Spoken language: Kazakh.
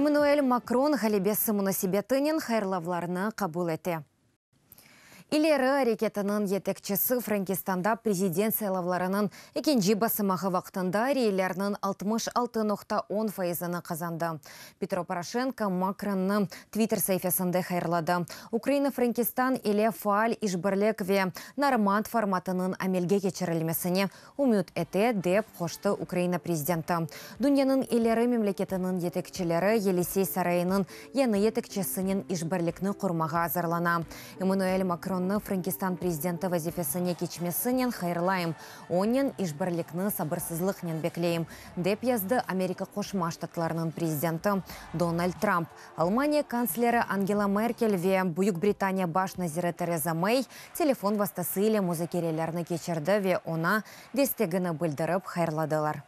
Эммануэль Макрон халебесі мұнасибетінен хайрлавларыны қабыл еті. Илері әрекетінің етекчесі Франкистанда президент сайлавларының екенжі басымағы вақтында рейлерінің 66.10 файызыны қазанды. Петро Порошенко Макронның Твиттер сайфесінде хайрлады. Украина Франкистан иле фаал ишбірлік ве норманд форматының амелге кечірілмесіне үміт әте деп қошты Украина президенті. Дүнияның илері мемлекетінің етекчілері Елисей сарайының ені етекчесінің ишбірлікні құрмаға азарлана. Эммануэль Макрон Франкистан президенті вазифесіне кечмесінен хайрлайым. Онен ишбірлікні сабырсызлықнен беклейім. Деп язды Америка Қошма Штатларының президенті Дональд Трамп. Алмания канцлері Ангела Меркель ве Бүйік Британия баш назиры Тереза Мэй телефон вастасы иле музыкерелеріні кечерді ве она дестегіні білдіріп хайрладылар.